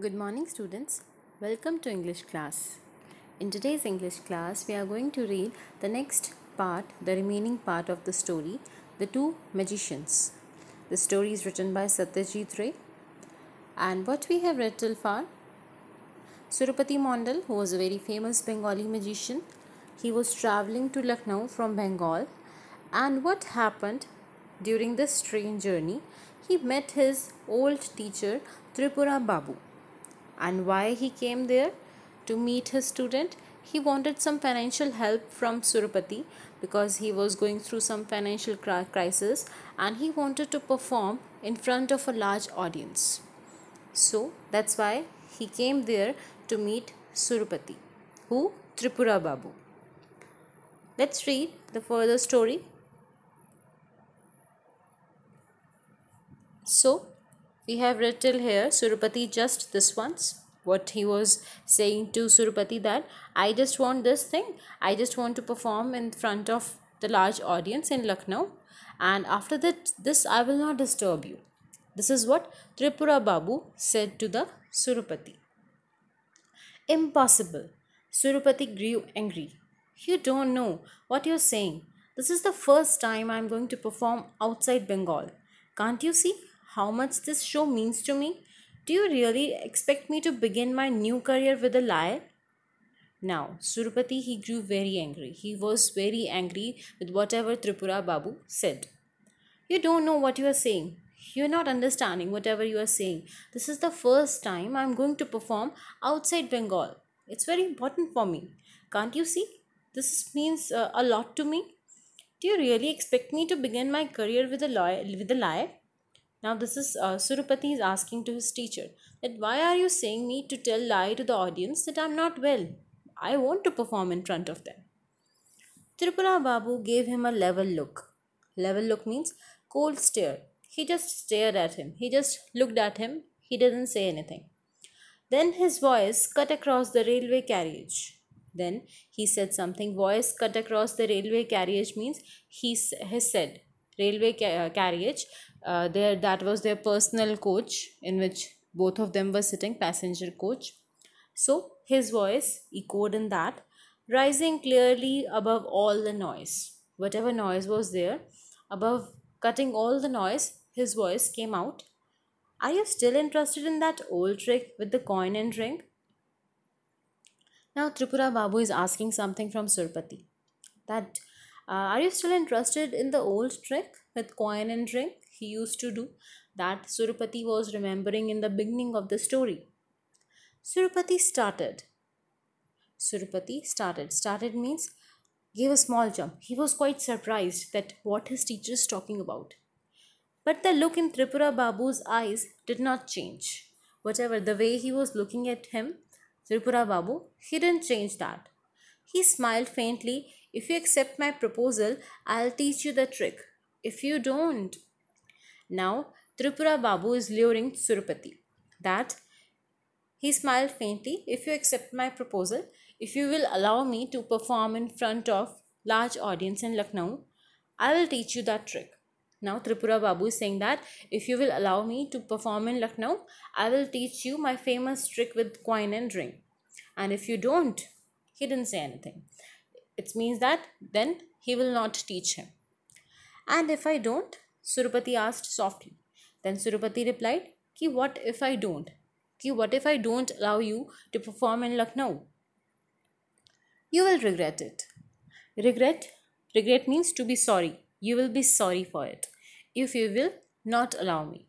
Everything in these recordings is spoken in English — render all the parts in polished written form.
Good morning, students. Welcome to English class. In today's English class, we are going to read the next part, the remaining part of the story, The Two Magicians. The story is written by Satyajit Ray. And what we have read till far, Surapati Mondal, who was a very famous Bengali magician, he was traveling to Lucknow from Bengal. And what happened during this strange journey? He met his old teacher Tripura Babu. And why he came there? To meet his student. He wanted some financial help from Surapati because he was going through some financial crisis and he wanted to perform in front of a large audience. So that's why he came there to meet Surapati. Who? Tripura Babu. Let's read the further story. So we have read till here Surapati just this once. What he was saying to Surapati that I just want this thing. I just want to perform in front of the large audience in Lucknow. And after that, this I will not disturb you. This is what Tripura Babu said to the Surapati. Impossible. Surapati grew angry. You don't know what you're saying. This is the first time I'm going to perform outside Bengal. Can't you see how much this show means to me? Do you really expect me to begin my new career with a lie? Now, Surapati, he grew very angry. He was very angry with whatever Tripura Babu said. You don't know what you are saying. You're not understanding whatever you are saying. This is the first time I'm going to perform outside Bengal. It's very important for me. Can't you see? This means a lot to me. Do you really expect me to begin my career with a lie? Now this is Surapati is asking to his teacher that why are you saying me to tell lie to the audience that I'm not well? I want to perform in front of them. Tripura Babu gave him a level look. Level look means cold stare. He just stared at him. He just looked at him. He didn't say anything. Then his voice cut across the railway carriage. Then he said something. Voice cut across the railway carriage means he said railway carriage. There that was their personal coach in which both of them were sitting, passenger coach. So his voice echoed in that, rising clearly above all the noise. Whatever noise was there, above cutting all the noise, his voice came out. Are you still interested in that old trick with the coin and ring? Now Tripura Babu is asking something from Surpati. That are you still interested in the old trick with coin and ring he used to do that Surapati was remembering in the beginning of the story? Surapati started. Surapati started. Started means gave a small jump. He was quite surprised that what his teacher is talking about. But the look in Tripura Babu's eyes did not change. Whatever the way he was looking at him, Tripura Babu, he didn't change that. He smiled faintly. If you accept my proposal, I'll teach you the trick. If you don't. Now, Tripura Babu is luring Surapati. That he smiled faintly. If you accept my proposal, if you will allow me to perform in front of large audience in Lucknow, I will teach you that trick. Now Tripura Babu is saying that if you will allow me to perform in Lucknow, I will teach you my famous trick with coin and ring. And if you don't, he didn't say anything. It means that then he will not teach him. And if I don't? Surapati asked softly. Then Surapati replied, Ki what if I don't? Ki what if I don't allow you to perform in Lucknow? You will regret it. Regret? Regret means to be sorry. You will be sorry for it if you will not allow me.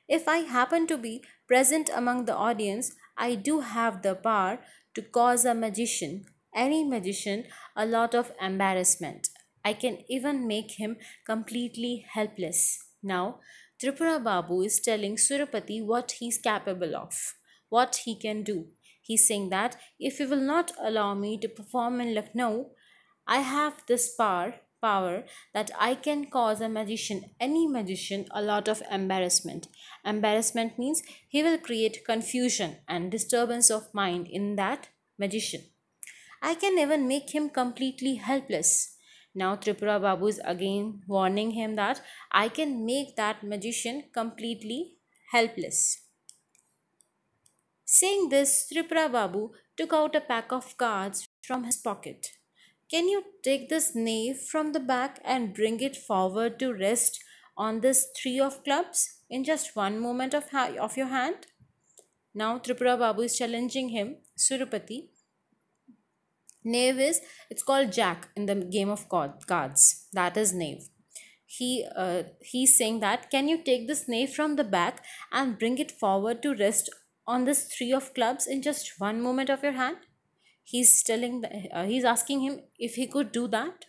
If I happen to be present among the audience, I do have the power to cause a magician, any magician, a lot of embarrassment. I can even make him completely helpless. Now, Tripura Babu is telling Surapati what he is capable of, what he can do. He's saying that if you will not allow me to perform in Lucknow, I have this power that I can cause a magician, any magician, a lot of embarrassment. Embarrassment means he will create confusion and disturbance of mind in that magician. I can even make him completely helpless. Now Tripura Babu is again warning him that I can make that magician completely helpless. Saying this, Tripura Babu took out a pack of cards from his pocket. Can you take this knave from the back and bring it forward to rest on this three of clubs in just one moment of your hand? Now Tripura Babu is challenging him, Surupati. Knave is, it's called Jack in the game of cards. That is knave. He's saying that, can you take this knave from the back and bring it forward to rest on this three of clubs in just one moment of your hand? He's asking him if he could do that.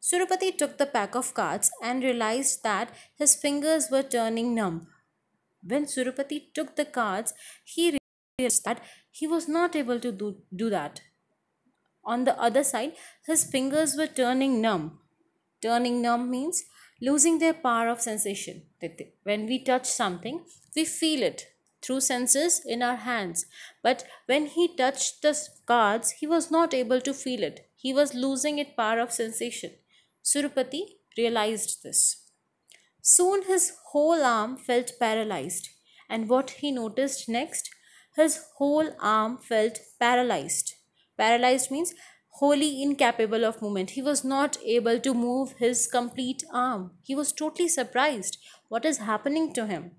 Surupati took the pack of cards and realized that his fingers were turning numb. When Surupati took the cards, he realized that he was not able to do that. On the other side, his fingers were turning numb. Turning numb means losing their power of sensation. When we touch something, we feel it through senses in our hands. But when he touched the cards, he was not able to feel it. He was losing its power of sensation. Surupati realized this. Soon his whole arm felt paralyzed. And what he noticed next? His whole arm felt paralyzed. Paralyzed means wholly incapable of movement. He was not able to move his complete arm. He was totally surprised. What is happening to him?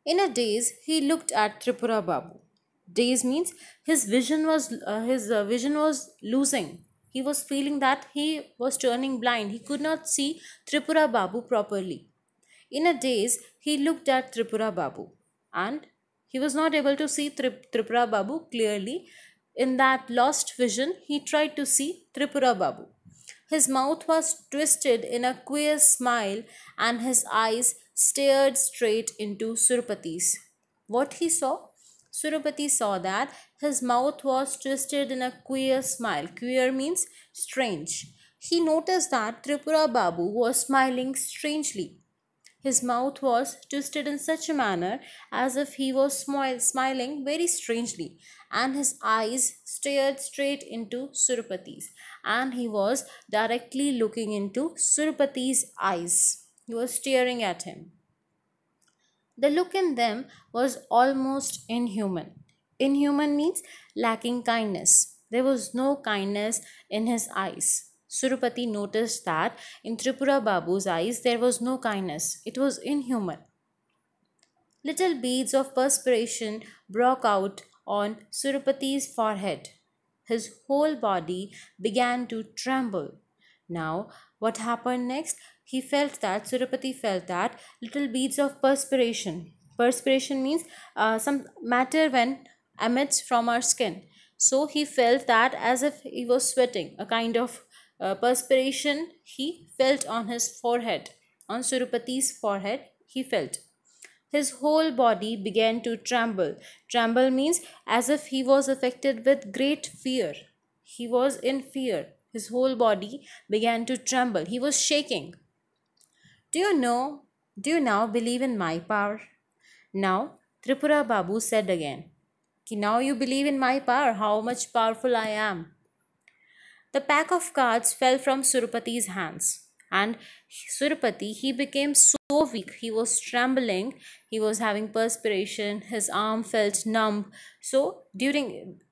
In a daze, he looked at Tripura Babu. Daze means his vision was losing. He was feeling that he was turning blind. He could not see Tripura Babu properly. In a daze, he looked at Tripura Babu and he was not able to see Tripura Babu clearly. In that lost vision, he tried to see Tripura Babu. His mouth was twisted in a queer smile and his eyes stared straight into Surupati's. What he saw? Surupati saw that his mouth was twisted in a queer smile. Queer means strange. He noticed that Tripura Babu was smiling strangely. His mouth was twisted in such a manner as if he was smiling very strangely, and his eyes stared straight into Surupati's, and he was directly looking into Surupati's eyes. He was staring at him. The look in them was almost inhuman. Inhuman means lacking kindness. There was no kindness in his eyes. Surupati noticed that in Tripura Babu's eyes there was no kindness. It was inhuman. Little beads of perspiration broke out on Surupati's forehead. His whole body began to tremble. Now, what happened next? Surupati felt that little beads of perspiration. Perspiration means some matter when emits from our skin. So he felt that as if he was sweating, a kind of perspiration he felt on his forehead. On Surupati's forehead, he felt. His whole body began to tremble. Tremble means as if he was affected with great fear. He was in fear. His whole body began to tremble. He was shaking. Do you now believe in my power? Now, Tripura Babu said again, now you believe in my power, how much powerful I am. The pack of cards fell from Surupati's hands, and Surupati, he became so weak. He was trembling, he was having perspiration, his arm felt numb. So,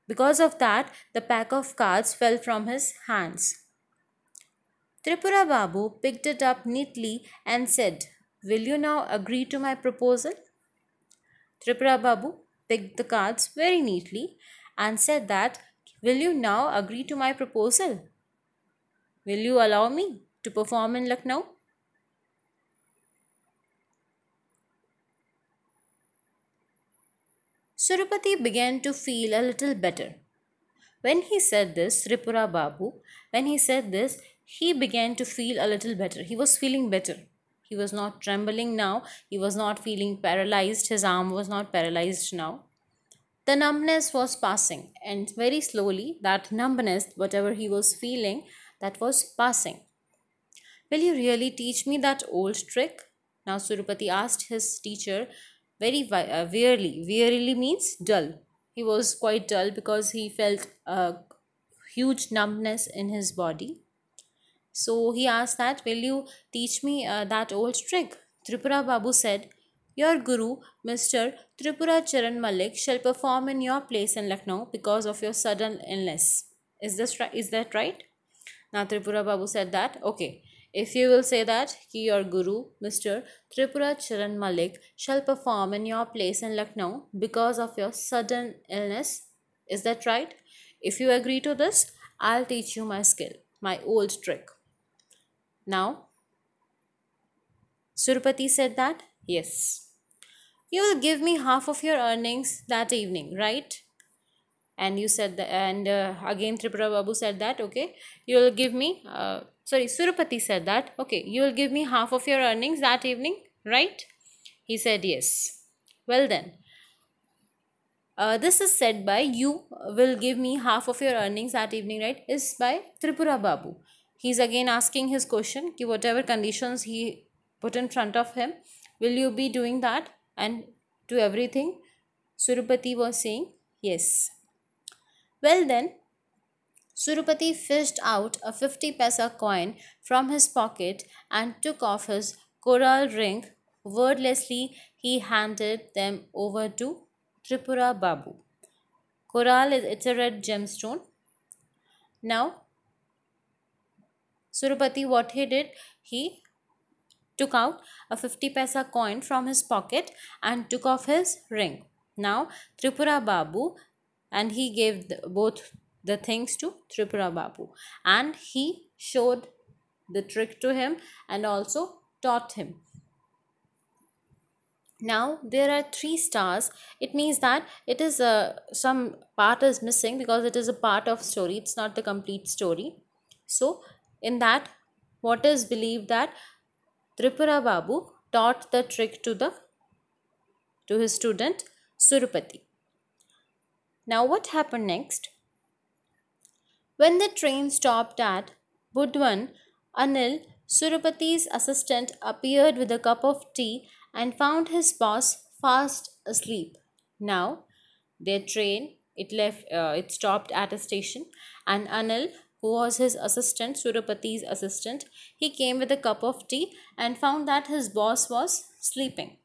because of that, the pack of cards fell from his hands. Tripura Babu picked it up neatly and said, will you now agree to my proposal? Tripura Babu picked the cards very neatly and said that, will you now agree to my proposal? Will you allow me to perform in Lucknow? Surupati began to feel a little better. When he said this, Tripura Babu, he began to feel a little better. He was feeling better. He was not trembling now. He was not feeling paralyzed. His arm was not paralyzed now. The numbness was passing, and very slowly that numbness, whatever he was feeling, that was passing. Will you really teach me that old trick? Now Surupati asked his teacher very wearily. Wearily means dull. He was quite dull because he felt a huge numbness in his body. So he asked that, will you teach me that old trick? Tripura Babu said, Your guru, Mr. Tripura Charan Malik, shall perform in your place in Lucknow because of your sudden illness. Is that right? Now Tripura Babu said that, okay, if you will say that your guru, Mr. Tripura Charan Malik, shall perform in your place in Lucknow because of your sudden illness, is that right? If you agree to this, I'll teach you my skill, my old trick. Now, Surupati said that, yes. You will give me half of your earnings that evening, right? And you said that, and again Tripura Babu said that, okay, you will give me, Surupati said that, okay, you will give me half of your earnings that evening, right? He said yes. Well then, this is said by you will give me half of your earnings that evening, right? Is by Tripura Babu. He's again asking his question, ki whatever conditions he put in front of him, will you be doing that? And to everything, Surupati was saying yes. Well then, Surupati fished out a 50 paisa coin from his pocket and took off his coral ring. Wordlessly, he handed them over to Tripura Babu. Coral it's a red gemstone. Now, Surupati, what he did, he took out a 50 paisa coin from his pocket and took off his ring. Now, Tripura Babu, and he gave both the things to Tripura Babu, and he showed the trick to him and also taught him. Now there are 3 stars. It means that it is some part is missing because it is a part of story. It's not the complete story. So in that, what is believed that Tripura Babu taught the trick to his student Surupati. Now what happened next? When the train stopped at Budwan, Anil, Surupati's assistant, appeared with a cup of tea and found his boss fast asleep. Now, their train it stopped at a station, and Anil, who was his assistant, Surupati's assistant, he came with a cup of tea and found that his boss was sleeping.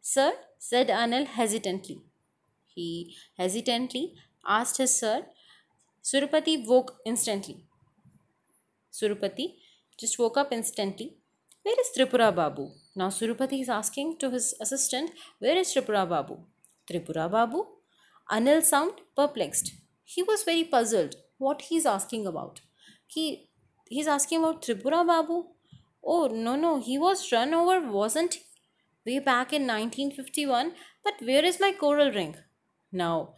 Sir, said Anil hesitantly. He hesitantly asked his sir. Surupati woke instantly. Surupati just woke up instantly. Where is Tripura Babu? Now Surupati is asking to his assistant, where is Tripura Babu? Tripura Babu? Anil sounded perplexed. He was very puzzled what he's asking about. He's asking about Tripura Babu. Oh, no, he was run over, wasn't he? Way back in 1951. But where is my coral ring? Now,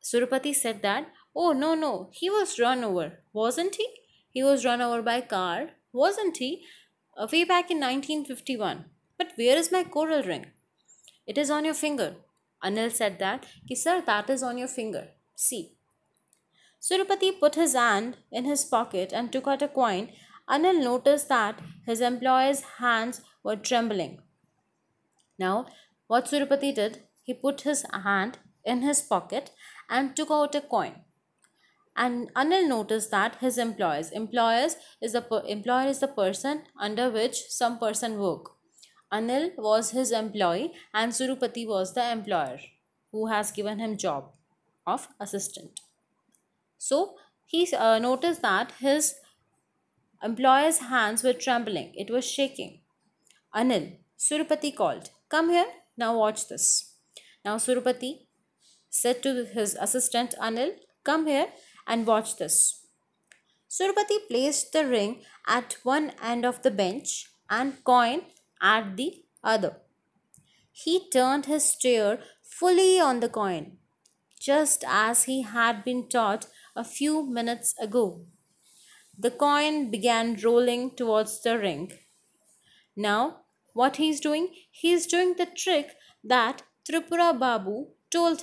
Surupati said that, oh, no, he was run over, wasn't he? He was run over by a car, wasn't he? Way back in 1951. But where is my coral ring? It is on your finger. Anil said that, sir, that is on your finger. See. Surupati put his hand in his pocket and took out a coin. Anil noticed that his employer's hands were trembling. Now, what Surupati did, he put his hand in his pocket and took out a coin. And Anil noticed that his employer is the person under which some person work. Anil was his employee and Surupati was the employer who has given him job of assistant. So he noticed that his employer's hands were trembling. It was shaking. Anil, Surupati called, come here, now watch this. Now Surupati said to his assistant Anil, come here and watch this. Surupati placed the ring at one end of the bench and coin at the other. He turned his stare fully on the coin, just as he had been taught a few minutes ago. The coin began rolling towards the ring. Now, what he's doing? He's doing the trick that Tripura Babu told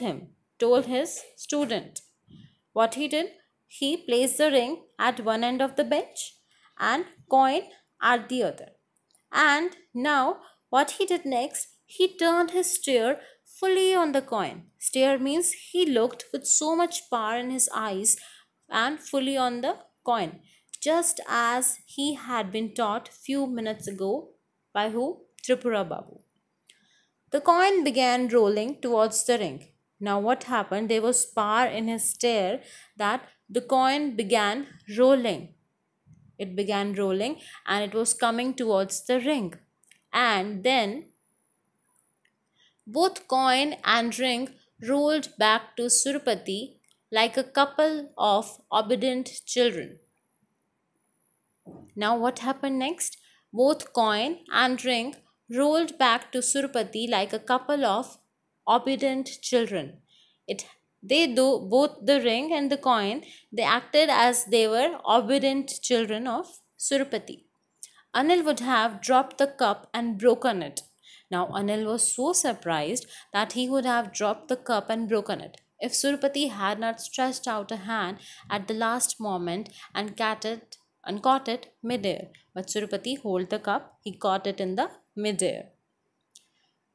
his student. What he did? He placed the ring at one end of the bench and coin at the other. And now, what he did next? He turned his stare fully on the coin. Stare means he looked with so much power in his eyes and fully on the coin, just as he had been taught few minutes ago by who? Tripura Babu. The coin began rolling towards the ring. Now, what happened? There was power in his stare that the coin began rolling. It began rolling and it was coming towards the ring. And then both coin and ring rolled back to Surupati like a couple of obedient children. Now, what happened next? Both coin and ring rolled back to Surupati like a couple of obedient children. It they do both the ring and the coin, they acted as they were obedient children of Surupati. Anil would have dropped the cup and broken it. Now, Anil was so surprised that he would have dropped the cup and broken it if Surupati had not stretched out a hand at the last moment and caught it midair. But Surupati held the cup, he caught it in the midair.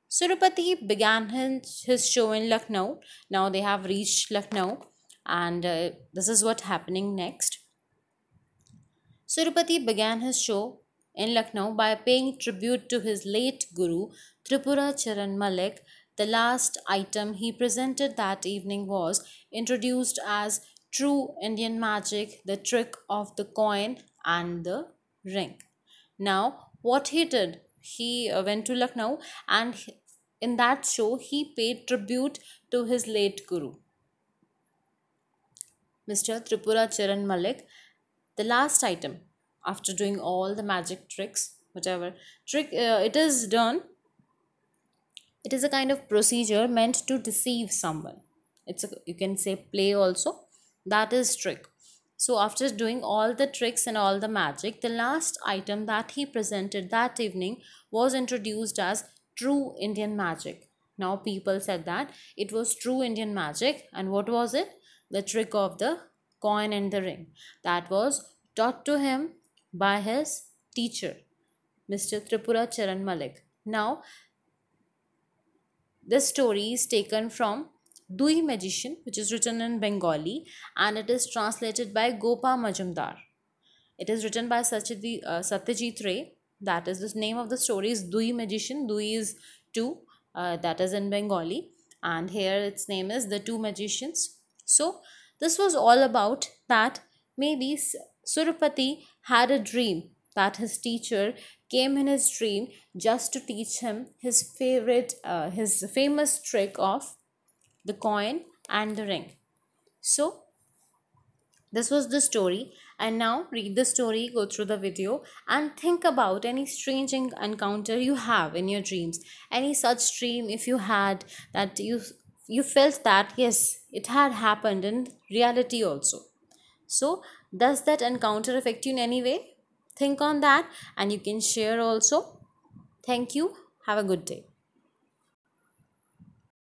Surupati began his show in Lucknow. Now they have reached Lucknow, and this is what happening next. Surupati began his show in Lucknow by paying tribute to his late guru Tripura Charan Malik. The last item he presented that evening was introduced as true Indian magic, the trick of the coin and the ring. Now, what he did, he went to Lucknow, and in that show he paid tribute to his late guru, Mr. Tripura Charan Malik. The last item, after doing all the magic tricks, whatever trick it is done, it is a kind of procedure meant to deceive someone. It's a, you can say, play also. That is trick. So after doing all the tricks and all the magic, the last item that he presented that evening was introduced as true Indian magic. Now people said that it was true Indian magic, and what was it? The trick of the coin and the ring. That was taught to him by his teacher, Mr. Tripura Charan Malik. Now, this story is taken from Dui Magician, which is written in Bengali, and it is translated by Gopa Majumdar. It is written by Satyajit Ray. That is the name of the story is Dui Magician. Dui is two, that is in Bengali, and here its name is The Two Magicians. So this was all about that maybe Surupati had a dream that his teacher came in his dream just to teach him his his famous trick of the coin and the ring. So this was the story, and now read the story, go through the video, and think about any strange encounter you have in your dreams. Any such dream if you had, that you felt that yes, it had happened in reality also. So does that encounter affect you in any way? Think on that, and you can share also. Thank you. Have a good day.